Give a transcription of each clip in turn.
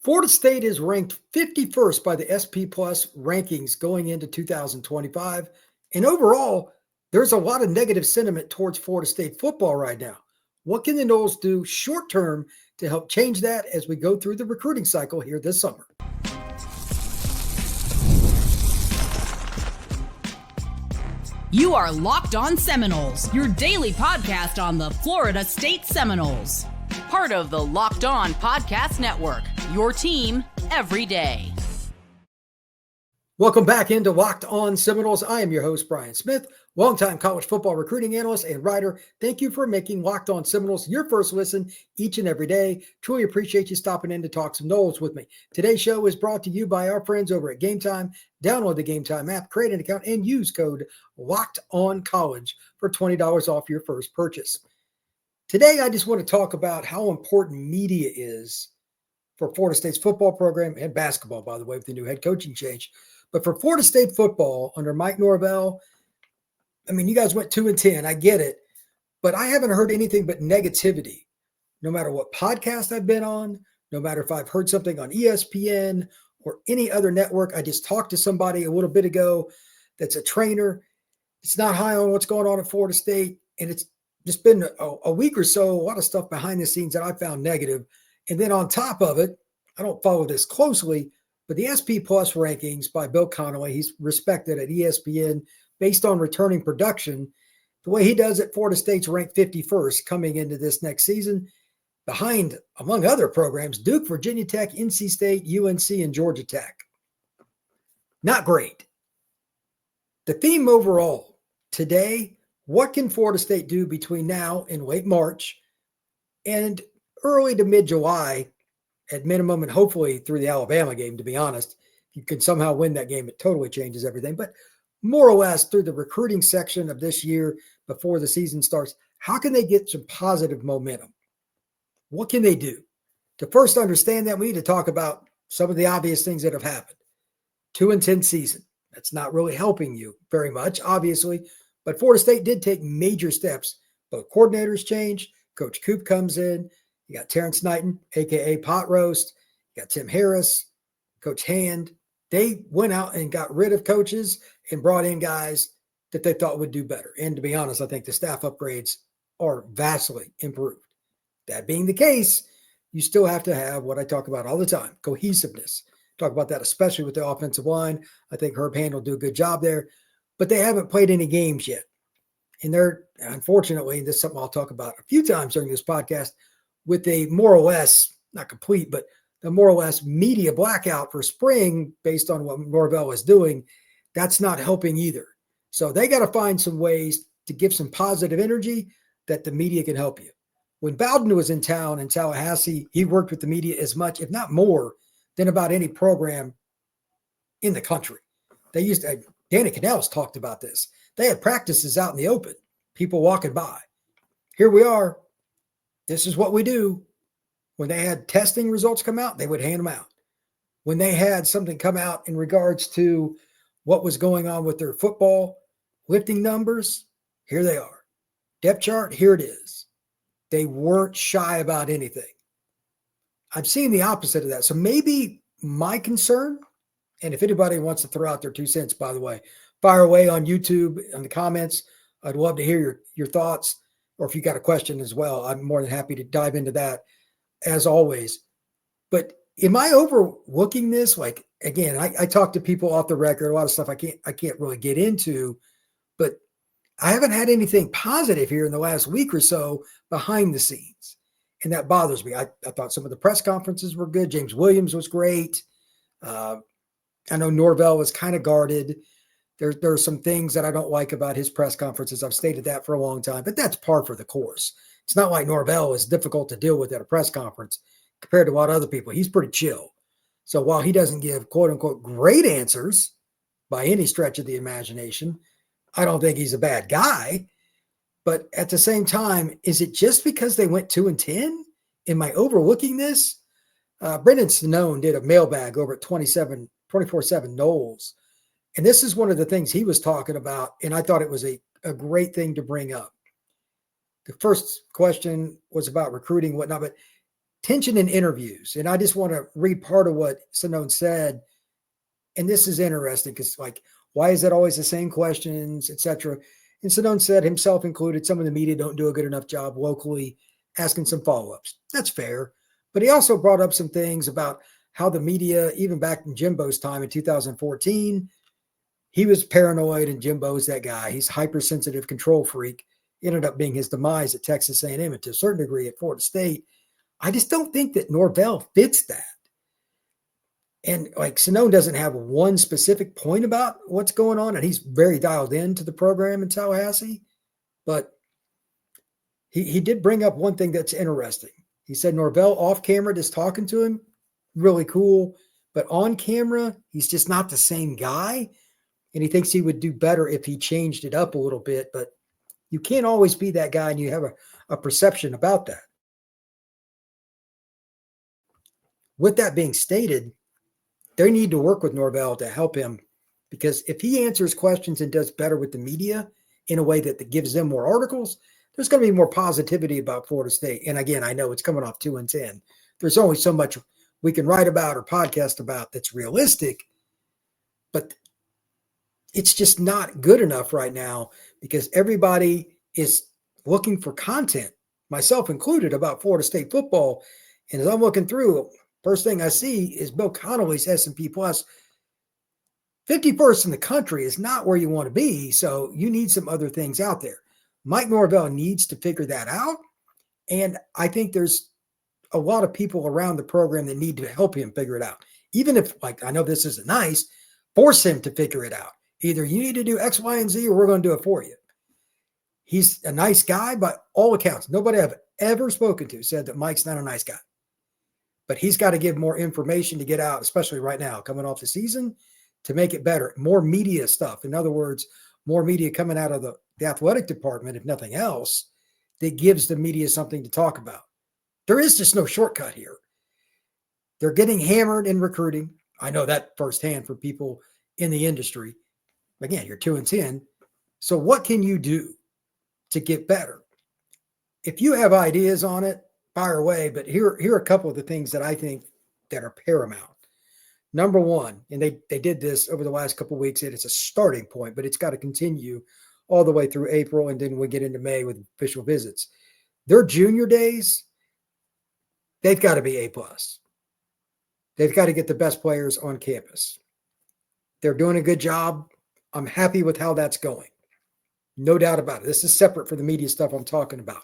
Florida State is ranked 51st by the SP Plus rankings going into 2025. And overall, there's a lot of negative sentiment towards Florida State football right now. What can the Noles do short term to help change that as we go through the recruiting cycle here this summer? You are Locked On Seminoles, your daily podcast on the Florida State Seminoles. Part of the Locked On Podcast Network, your team every day. Welcome back into Locked On Seminoles. I am your host, Brian Smith, longtime college football recruiting analyst and writer. Thank you for making Locked On Seminoles your first listen each and every day. Truly appreciate you stopping in to talk some Noles with me. Today's show is brought to you by our friends over at Game Time. Download the Game Time app, create an account, and use code LOCKEDONCollege for $20 off your first purchase. Today, I just want to talk about how important media is for Florida State's football program and basketball, by the way, with the new head coaching change. But for Florida State football under Mike Norvell, I mean, you guys went 2-10. I get it. But I haven't heard anything but negativity, no matter what podcast I've been on, no matter if I've heard something on ESPN or any other network. I just talked to somebody a little bit ago that's a trainer. It's not high on what's going on at Florida State. And it's just been a week or so, a lot of stuff behind the scenes that I found negative. And then on top of it, I don't follow this closely, but the SP Plus rankings by Bill Connolly, he's respected at ESPN based on returning production. The way he does it, Florida State's ranked 51st coming into this next season, behind, among other programs, Duke, Virginia Tech, NC State, UNC, and Georgia Tech. Not great. The theme overall today, what can Florida State do between now and late March and early to mid-July at minimum, and hopefully through the Alabama game, to be honest? If you can somehow win that game, it totally changes everything. But more or less through the recruiting section of this year before the season starts, how can they get some positive momentum? What can they do? To first understand that, we need to talk about some of the obvious things that have happened. 2-10 season. That's not really helping you very much, obviously. But Florida State did take major steps. Both coordinators changed. Coach Coop comes in. You got Terrence Knighton, a.k.a. Pot Roast. You got Tim Harris, Coach Hand. They went out and got rid of coaches and brought in guys that they thought would do better. And to be honest, I think the staff upgrades are vastly improved. That being the case, you still have to have what I talk about all the time, cohesiveness. Talk about that, especially with the offensive line. I think Herb Hand will do a good job there. But they haven't played any games yet. And they're, unfortunately, this is something I'll talk about a few times during this podcast, with a more or less, not complete, but the more or less media blackout for spring based on what Norvell is doing. That's not helping either. So they got to find some ways to give some positive energy that the media can help you. When Bowden was in town in Tallahassee, he worked with the media as much, if not more, than about any program in the country. They used to, Danny Canales talked about this. They had practices out in the open, people walking by. Here we are. This is what we do. When they had testing results come out, they would hand them out. When they had something come out in regards to what was going on with their football lifting numbers, here they are. Depth chart, here it is. They weren't shy about anything. I've seen the opposite of that. So maybe my concern, and if anybody wants to throw out their 2 cents, by the way, fire away on YouTube in the comments. I'd love to hear your thoughts, or if you got a question as well, I'm more than happy to dive into that as always. But am I overlooking this? Like, again, I talk to people off the record, a lot of stuff I can't really get into, but I haven't had anything positive here in the last week or so behind the scenes. And that bothers me. I thought some of the press conferences were good. James Williams was great. I know Norvell was kind of guarded. There are some things that I don't like about his press conferences. I've stated that for a long time, but that's par for the course. It's not like Norvell is difficult to deal with at a press conference compared to a lot of other people. He's pretty chill. So while he doesn't give quote unquote great answers by any stretch of the imagination, I don't think he's a bad guy. But at the same time, is it just because they went 2-10? Am I overlooking this? Brendan Sonnone did a mailbag over at 24/7 Noles. And this is one of the things he was talking about, and I thought it was a great thing to bring up. The first question was about recruiting and whatnot, but tension in interviews. And I just want to read part of what Simone said. And this is interesting because, like, why is it always the same questions, etc.? And Simone said, himself included, some of the media don't do a good enough job locally asking some follow-ups. That's fair. But he also brought up some things about how the media, even back in Jimbo's time in 2014, he was paranoid, and Jimbo's that guy. He's hypersensitive control freak. Ended up being his demise at Texas A&M and to a certain degree at Florida State. I just don't think that Norvell fits that. And like Simone doesn't have one specific point about what's going on, and he's very dialed into the program in Tallahassee. But he did bring up one thing that's interesting. He said Norvell off camera, just talking to him, really cool. But on camera, he's just not the same guy. And he thinks he would do better if he changed it up a little bit. But you can't always be that guy, and you have a perception about that. With that being stated, they need to work with Norvell to help him, because if he answers questions and does better with the media in a way that gives them more articles, there's going to be more positivity about Florida State. And again, I know it's coming off 2-10. There's only so much we can write about or podcast about that's realistic, but it's just not good enough right now because everybody is looking for content, myself included, about Florida State football. And as I'm looking through, first thing I see is Bill Connolly's S&P Plus. 51st in the country is not where you want to be, so you need some other things out there. Mike Norvell needs to figure that out, and I think there's a lot of people around the program that need to help him figure it out. Even if, like, I know this isn't nice, force him to figure it out. Either you need to do X, Y, and Z, or we're going to do it for you. He's a nice guy by all accounts. Nobody I've ever spoken to said that Mike's not a nice guy. But he's got to give more information to get out, especially right now, coming off the season, to make it better. More media stuff. In other words, more media coming out of the athletic department, if nothing else, that gives the media something to talk about. There is just no shortcut here. They're getting hammered in recruiting. I know that firsthand for people in the industry. Again, you're 2-10. So what can you do to get better? If you have ideas on it, fire away. But here are a couple of the things that I think that are paramount. Number one, and they did this over the last couple of weeks, and it's a starting point, but it's got to continue all the way through April, and then we get into May with official visits. Their junior days, they've got to be A+. They've got to get the best players on campus. They're doing a good job. I'm happy with how that's going. No doubt about it. This is separate from the media stuff I'm talking about.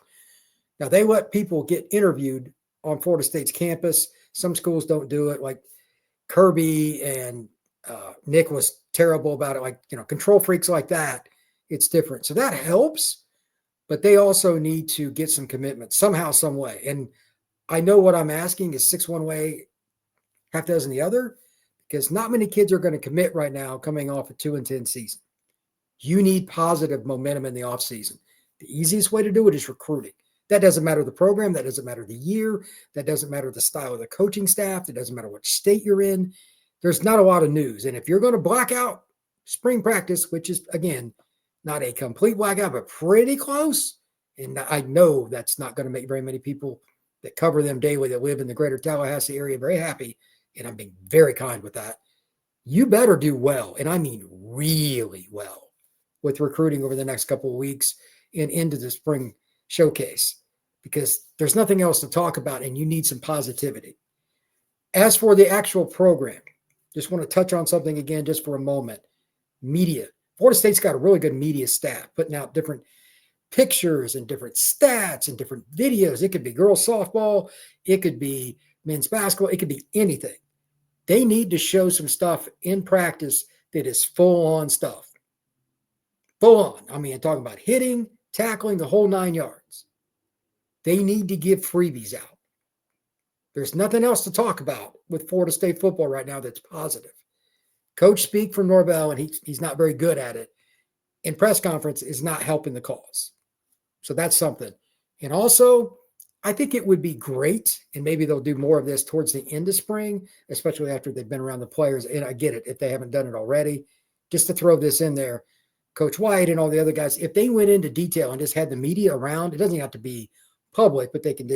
Now, they let people get interviewed on Florida State's campus. Some schools don't do it, like Kirby and Nick was terrible about it, like, control freaks like that. It's different. So that helps, but they also need to get some commitment somehow, some way. And I know what I'm asking is 6 one way, half dozen the other, because not many kids are going to commit right now coming off a 2-10 season. You need positive momentum in the offseason. The easiest way to do it is recruiting. That doesn't matter the program. That doesn't matter the year. That doesn't matter the style of the coaching staff. It doesn't matter what state you're in. There's not a lot of news. And if you're going to black out spring practice, which is, again, not a complete blackout, but pretty close, and I know that's not going to make very many people that cover them daily that live in the greater Tallahassee area very happy, and I'm being very kind with that. You better do well, and I mean really well, with recruiting over the next couple of weeks and into the spring showcase, because there's nothing else to talk about, and you need some positivity. As for the actual program, just want to touch on something again just for a moment. Media. Florida State's got a really good media staff, putting out different pictures and different stats and different videos. It could be girls softball. It could be men's basketball. It could be anything. They need to show some stuff in practice that is full-on stuff. Full-on. I mean, I'm talking about hitting, tackling, the whole 9 yards. They need to give freebies out. There's nothing else to talk about with Florida State football right now that's positive. Coach speak from Norvell, and he's not very good at it. And press conference is not helping the cause. So that's something. And also, I think it would be great, and maybe they'll do more of this towards the end of spring, especially after they've been around the players. And I get it if they haven't done it already. Just to throw this in there, Coach White and all the other guys, if they went into detail and just had the media around, it doesn't have to be public, but they can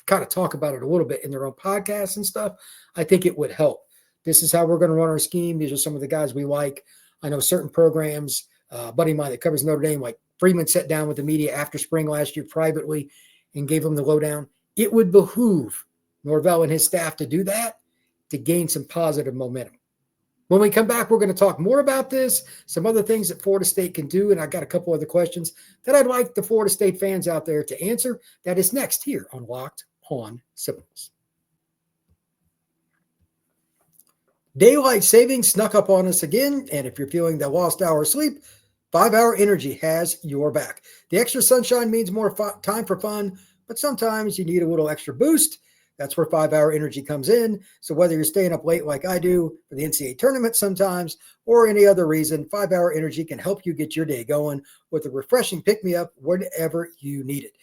kind of talk about it a little bit in their own podcasts and stuff, I think it would help. This is how we're going to run our scheme. These are some of the guys we like. I know certain programs, a buddy of mine that covers Notre Dame, like Freeman, sat down with the media after spring last year privately and gave them the lowdown. It would behoove Norvell and his staff to do that to gain some positive momentum. When we come back, we're going to talk more about this, some other things that Florida State can do, and I got a couple other questions that I'd like the Florida State fans out there to answer. That is next here on Locked on Seminoles. Daylight savings snuck up on us again, and if you're feeling that lost hour of sleep, 5-Hour Energy has your back. The extra sunshine means more time for fun, but sometimes you need a little extra boost. That's where 5-Hour Energy comes in. So whether you're staying up late like I do for the NCAA tournament sometimes or any other reason, 5-Hour Energy can help you get your day going with a refreshing pick-me-up whenever you need it.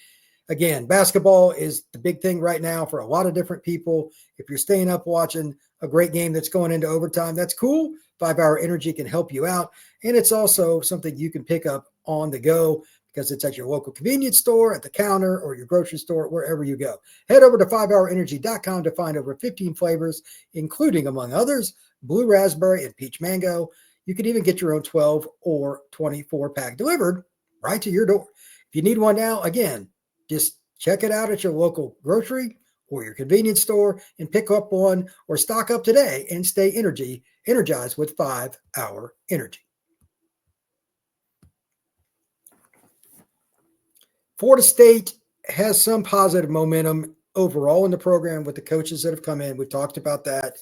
Again, basketball is the big thing right now for a lot of different people. If you're staying up watching a great game that's going into overtime, that's cool. 5-Hour Energy can help you out. And it's also something you can pick up on the go because it's at your local convenience store, at the counter, or your grocery store, wherever you go. Head over to 5hourenergy.com to find over 15 flavors, including, among others, blue raspberry and peach mango. You can even get your own 12 or 24 pack delivered right to your door. If you need one now, again, just check it out at your local grocery or your convenience store and pick up one or stock up today and stay energized with 5-Hour Energy. Florida State has some positive momentum overall in the program with the coaches that have come in. We've talked about that.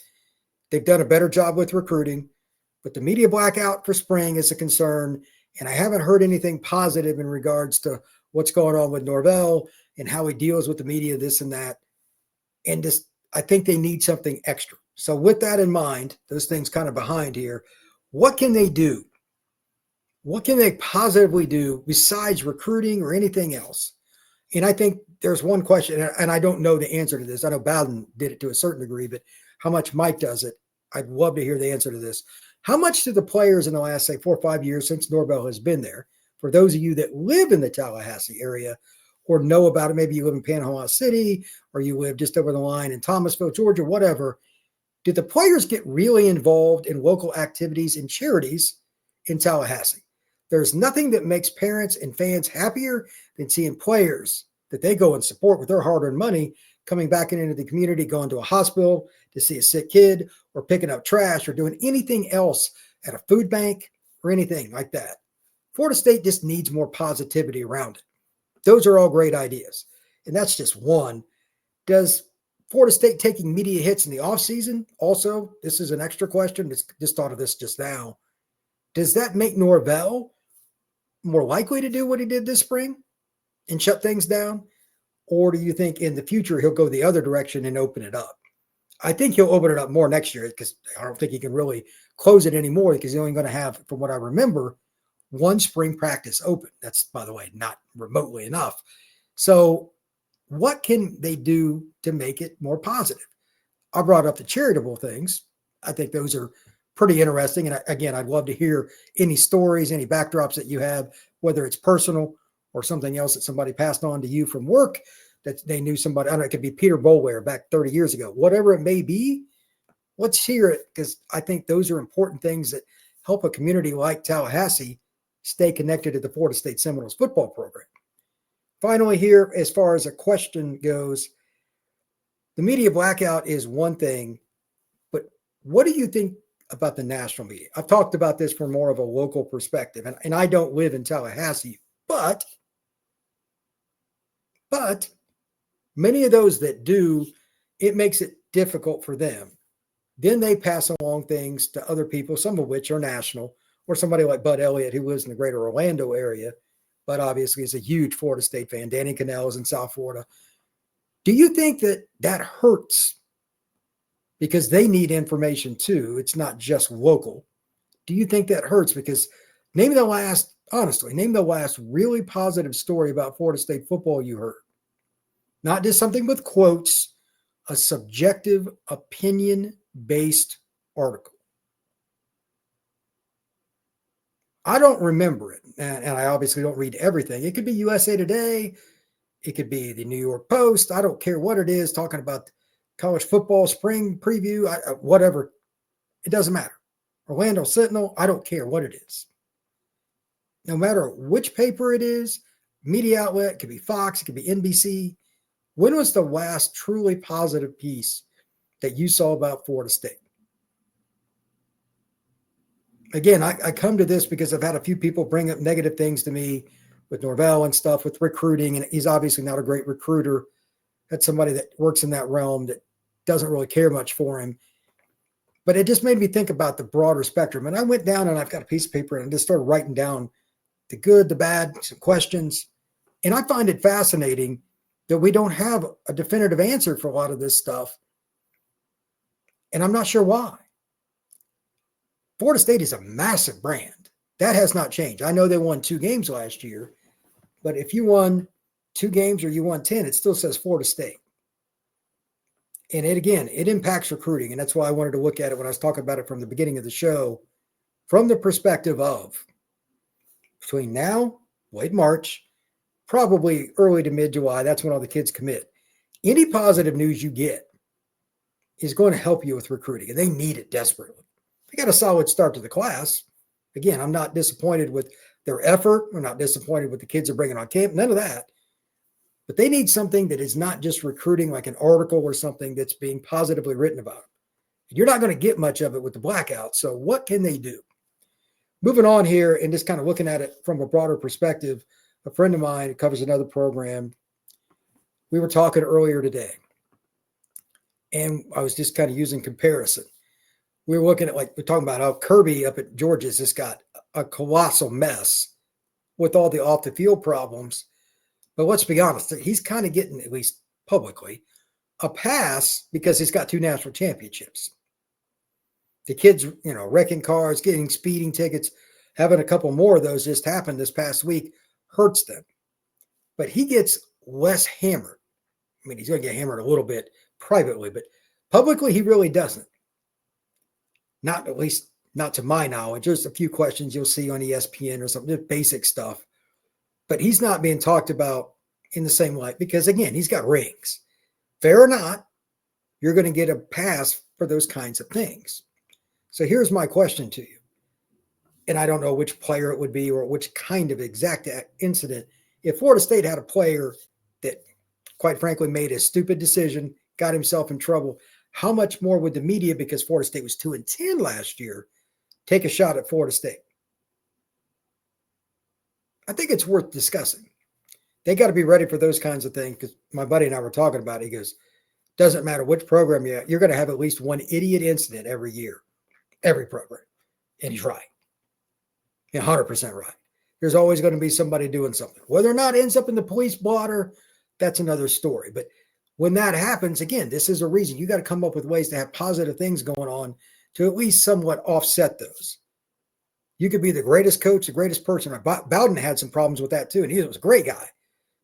They've done a better job with recruiting, but the media blackout for spring is a concern. And I haven't heard anything positive in regards to what's going on with Norvell and how he deals with the media, this and that. And just, I think they need something extra. So with that in mind, those things kind of behind here, what can they do? What can they positively do besides recruiting or anything else? And I think there's one question, and I don't know the answer to this. I know Bowden did it to a certain degree, but how much Mike does it, I'd love to hear the answer to this. How much do the players in the last, say, 4 or 5 years since Norvell has been there, for those of you that live in the Tallahassee area or know about it, maybe you live in Panama City or you live just over the line in Thomasville, Georgia, whatever, did the players get really involved in local activities and charities in Tallahassee? There's nothing that makes parents and fans happier than seeing players that they go and support with their hard-earned money coming back into the community, going to a hospital to see a sick kid or picking up trash or doing anything else at a food bank or anything like that. Florida State just needs more positivity around it. Those are all great ideas. And that's just one. Does Florida State taking media hits in the offseason also, this is an extra question, just thought of this just now, does that make Norvell more likely to do what he did this spring and shut things down? Or do you think in the future he'll go the other direction and open it up? I think he'll open it up more next year because I don't think he can really close it anymore because he's only going to have, from what I remember, one spring practice open. That's, by the way, not remotely enough. So what can they do to make it more positive? I brought up the charitable things. I think those are pretty interesting. And again, I'd love to hear any stories, any backdrops that you have, whether it's personal or something else that somebody passed on to you from work that they knew somebody. I don't know, it could be Peter Boulware back 30 years ago, whatever it may be. Let's hear it because I think those are important things that help a community like Tallahassee stay connected to the Florida State Seminoles football program. Finally here, as far as a question goes, the media blackout is one thing, but what do you think about the national media? I've talked about this from more of a local perspective, and I don't live in Tallahassee, but many of those that do, it makes it difficult for them. Then they pass along things to other people, some of which are national, or somebody like Bud Elliott, who lives in the greater Orlando area, but obviously is a huge Florida State fan. Danny Cannell is in South Florida. Do you think that that hurts? Because they need information too. It's not just local. Do you think that hurts? Because name the last really positive story about Florida State football you heard. Not just something with quotes, a subjective opinion-based article. I don't remember it, and I obviously don't read everything. It could be USA Today. It could be the New York Post. I don't care what it is, talking about college football spring preview, whatever. It doesn't matter. Orlando Sentinel, I don't care what it is. No matter which paper it is, media outlet, it could be Fox, it could be NBC. When was the last truly positive piece that you saw about Florida State? Again, I come to this because I've had a few people bring up negative things to me with Norvell and stuff with recruiting, and he's obviously not a great recruiter. That's somebody that works in that realm that doesn't really care much for him. But it just made me think about the broader spectrum. And I went down and I've got a piece of paper and I just started writing down the good, the bad, some questions. And I find it fascinating that we don't have a definitive answer for a lot of this stuff. And I'm not sure why. Florida State is a massive brand. That has not changed. I know they won 2 games last year, but if you won 2 games or you won 10, it still says Florida State. And it impacts recruiting. And that's why I wanted to look at it when I was talking about it from the beginning of the show, from the perspective of between now, late March, probably early to mid-July, that's when all the kids commit. Any positive news you get is going to help you with recruiting, and they need it desperately. They got a solid start to the class. Again, I'm not disappointed with their effort. We're not disappointed with the kids they're bringing on camp. None of that. But they need something that is not just recruiting like an article or something that's being positively written about. You're not going to get much of it with the blackout. So what can they do? Moving on here and just kind of looking at it from a broader perspective, a friend of mine who covers another program, we were talking earlier today, and I was just kind of using comparison. We were looking at, like, we're talking about how Kirby up at Georgia's just got a colossal mess with all the off the field problems. But let's be honest, he's kind of getting, at least publicly, a pass because he's got 2 national championships. The kids, wrecking cars, getting speeding tickets, having a couple more of those just happened this past week hurts them. But he gets less hammered. I mean, he's going to get hammered a little bit privately, but publicly he really doesn't. Not, at least not to my knowledge. There's a few questions you'll see on ESPN or something, just basic stuff. But he's not being talked about in the same light because, again, he's got rings. Fair or not, you're going to get a pass for those kinds of things. So here's my question to you. And I don't know which player it would be or which kind of exact incident. If Florida State had a player that, quite frankly, made a stupid decision, got himself in trouble, how much more would the media, because Florida State was 2-10 last year, take a shot at Florida State? I think it's worth discussing. They got to be ready for those kinds of things, because my buddy and I were talking about it. He goes, doesn't matter which program you're going to have at least one idiot incident every year, every program. And he's right. 100% right. There's always going to be somebody doing something. Whether or not it ends up in the police blotter, that's another story. But when that happens, again, this is a reason. You got to come up with ways to have positive things going on to at least somewhat offset those. You could be the greatest coach, the greatest person. Bowden had some problems with that too, and he was a great guy.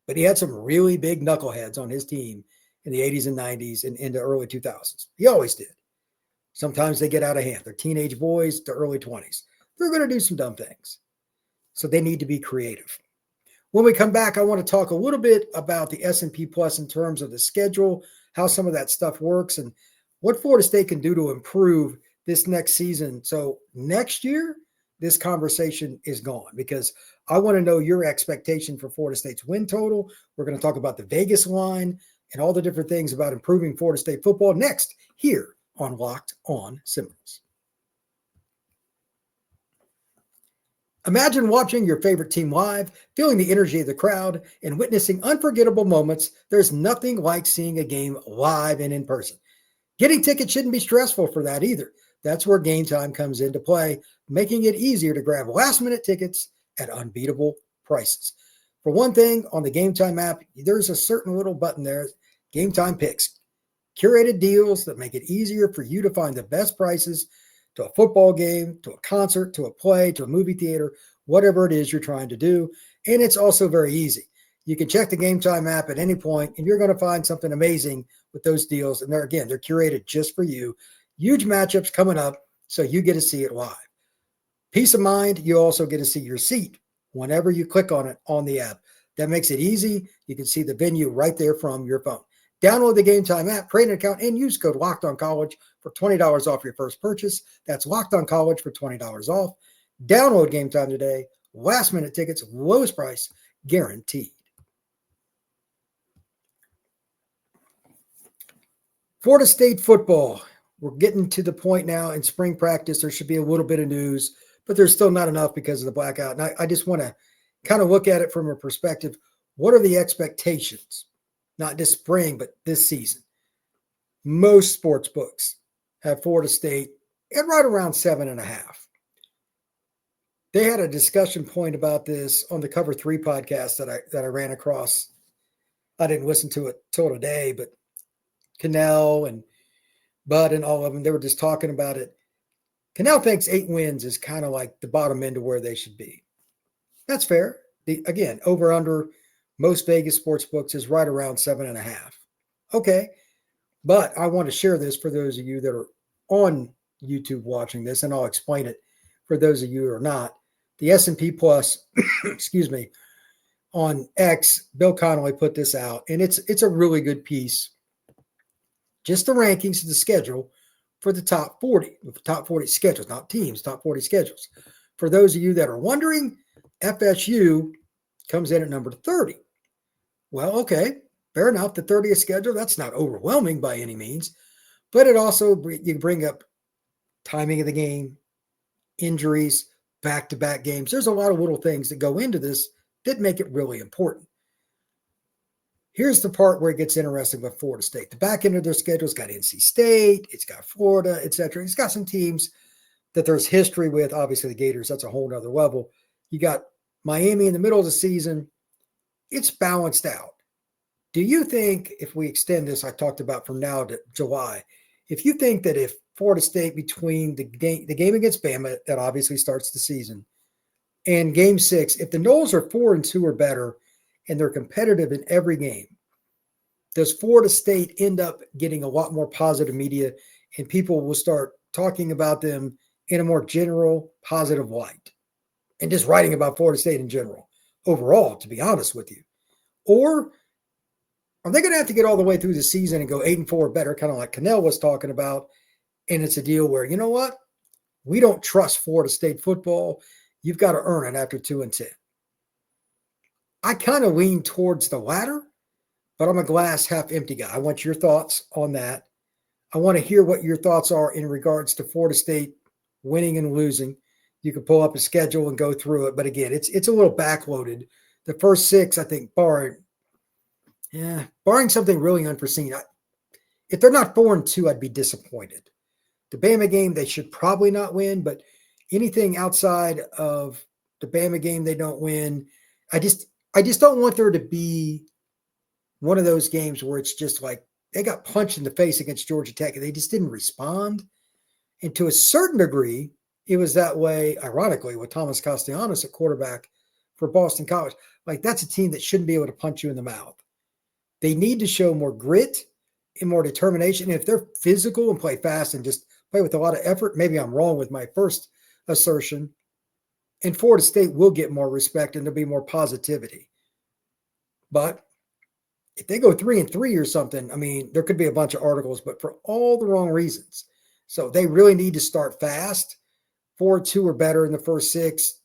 But he had some really big knuckleheads on his team in the 80s and 90s and into early 2000s. He always did. Sometimes they get out of hand. They're teenage boys to early 20s. They're going to do some dumb things. So they need to be creative. When we come back, I want to talk a little bit about the S&P Plus in terms of the schedule, how some of that stuff works, and what Florida State can do to improve this next season. So next year, this conversation is gone because I want to know your expectation for Florida State's win total. We're going to talk about the Vegas line and all the different things about improving Florida State football next here on Locked On Seminoles. Imagine watching your favorite team live, feeling the energy of the crowd, and witnessing unforgettable moments. There's nothing like seeing a game live and in person. Getting tickets shouldn't be stressful for that either. That's where Game Time comes into play, making it easier to grab last-minute tickets at unbeatable prices. For one thing, on the Game Time app, there's a certain little button there, Game Time Picks. Curated deals that make it easier for you to find the best prices to a football game, to a concert, to a play, to a movie theater, whatever it is you're trying to do. And it's also very easy. You can check the Game Time app at any point, and you're going to find something amazing with those deals. And they're curated just for you. Huge matchups coming up, so you get to see it live. Peace of mind, you also get to see your seat whenever you click on it on the app. That makes it easy. You can see the venue right there from your phone. Download the Game Time app, create an account, and use code LOCKEDONCollege for $20 off your first purchase. That's LOCKEDONCollege for $20 off. Download Game Time today. Last-minute tickets, lowest price, guaranteed. Florida State football. We're getting to the point now in spring practice. There should be a little bit of news, but there's still not enough because of the blackout. And I just want to kind of look at it from a perspective. What are the expectations? Not this spring, but this season. Most sports books have Florida State at right around 7.5. They had a discussion point about this on the Cover 3 podcast that I ran across. I didn't listen to it till today, but Cannell and Bud and all of them, they were just talking about it. Cannell thinks 8 wins is kind of like the bottom end of where they should be. That's fair. Again, over under most Vegas sports books is right around 7.5. Okay. But I want to share this for those of you that are on YouTube watching this, and I'll explain it for those of you who are not. The S&P Plus, excuse me, on X, Bill Connolly put this out, and it's a really good piece. Just the rankings of the schedule for the top 40 schedules, not teams, top 40 schedules. For those of you that are wondering, FSU comes in at number 30. Well, okay, fair enough. The 30th schedule, that's not overwhelming by any means, but it also, you bring up timing of the game, injuries, back-to-back games. There's a lot of little things that go into this that make it really important. Here's the part where it gets interesting with Florida State. The back end of their schedule's got NC State, it's got Florida, etc. It's got some teams that there's history with. Obviously, the Gators, that's a whole nother level. You got Miami in the middle of the season. It's balanced out. Do you think, if we extend this, I talked about from now to July, if you think that if Florida State between the game against Bama, that obviously starts the season, and game 6, if the Noles are 4-2 or better, and they're competitive in every game, does Florida State end up getting a lot more positive media and people will start talking about them in a more general positive light and just writing about Florida State in general overall, to be honest with you? Or are they going to have to get all the way through the season and go 8-4 or better, kind of like Cannell was talking about, and it's a deal where, you know what? We don't trust Florida State football. You've got to earn it after 2-10. I kind of lean towards the latter, but I'm a glass half empty guy. I want your thoughts on that. I want to hear what your thoughts are in regards to Florida State winning and losing. You can pull up a schedule and go through it. But again, it's a little backloaded. The first 6, I think, barring something really unforeseen. If they're not 4-2, I'd be disappointed. The Bama game, they should probably not win, but anything outside of the Bama game, they don't win. I just don't want there to be one of those games where it's just like they got punched in the face against Georgia Tech and they just didn't respond. And to a certain degree, it was that way, ironically, with Thomas Castellanos at quarterback for Boston College. Like, that's a team that shouldn't be able to punch you in the mouth. They need to show more grit and more determination. And if they're physical and play fast and just play with a lot of effort, maybe I'm wrong with my first assertion, and Florida State will get more respect and there'll be more positivity. But if they go 3-3 or something, I mean, there could be a bunch of articles, but for all the wrong reasons. So they really need to start fast. 4-2 or better in the first 6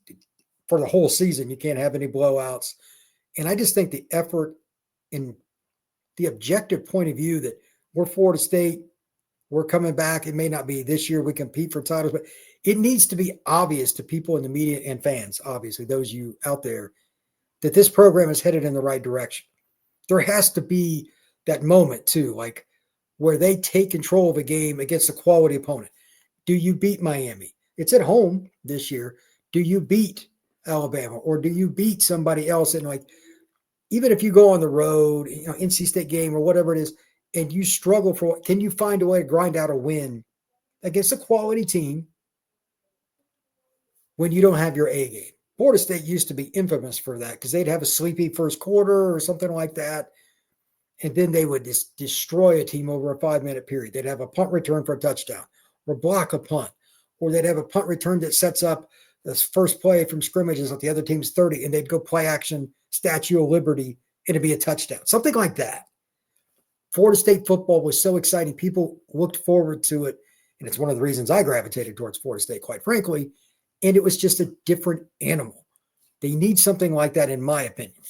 for the whole season. You can't have any blowouts. And I just think the effort and the objective point of view that we're Florida State, we're coming back. It may not be this year we compete for titles, but it needs to be obvious to people in the media and fans, obviously, those of you out there, that this program is headed in the right direction. There has to be that moment, too, like where they take control of a game against a quality opponent. Do you beat Miami? It's at home this year. Do you beat Alabama? Or do you beat somebody else? And, like, even if you go on the road, NC State game or whatever it is, and you struggle for, can you find a way to grind out a win against a quality team when you don't have your A game? Florida State used to be infamous for that because they'd have a sleepy first quarter or something like that, and then they would just destroy a team over a 5-minute period. They'd have a punt return for a touchdown or block a punt, or they'd have a punt return that sets up this first play from scrimmages at the other team's 30, and they'd go play action Statue of Liberty and it'd be a touchdown, something like that. Florida State football was so exciting. People looked forward to it. And it's one of the reasons I gravitated towards Florida State, quite frankly. And it was just a different animal. They need something like that, in my opinion.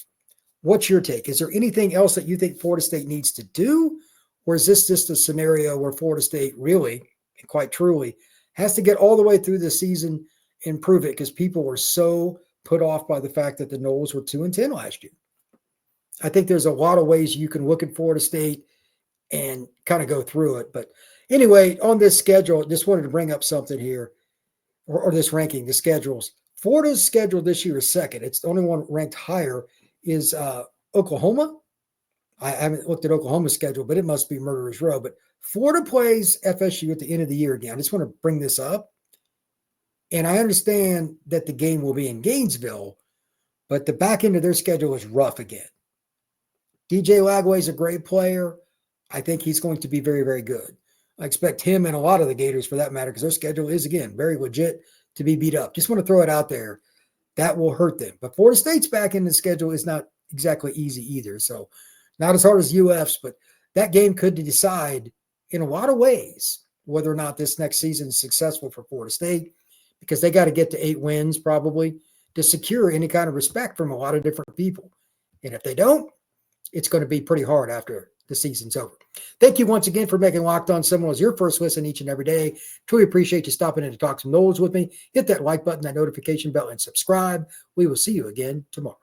What's your take? Is there anything else that you think Florida State needs to do? Or is this just a scenario where Florida State really, and quite truly, has to get all the way through the season and prove it because people were so put off by the fact that the Noles were 2-10 last year? I think there's a lot of ways you can look at Florida State and kind of go through it. But anyway, on this schedule, just wanted to bring up something here, or this ranking, the schedules. Florida's schedule this year is second. It's the only one ranked higher is Oklahoma. I haven't looked at Oklahoma's schedule, but it must be Murderer's Row. But Florida plays FSU at the end of the year again. I just want to bring this up. And I understand that the game will be in Gainesville, but the back end of their schedule is rough again. DJ Lagway is a great player. I think he's going to be very, very good. I expect him and a lot of the Gators, for that matter, because their schedule is, again, very legit to be beat up. Just want to throw it out there. That will hurt them. But Florida State's back in the schedule is not exactly easy either. So not as hard as UF's, but that game could decide in a lot of ways whether or not this next season is successful for Florida State, because they got to get to 8 wins probably to secure any kind of respect from a lot of different people. And if they don't, it's going to be pretty hard after the season's over. Thank you once again for making Locked On Seminoles your first listen each and every day. Truly appreciate you stopping in to talk some Noles with me. Hit that like button, that notification bell, and subscribe. We will see you again tomorrow.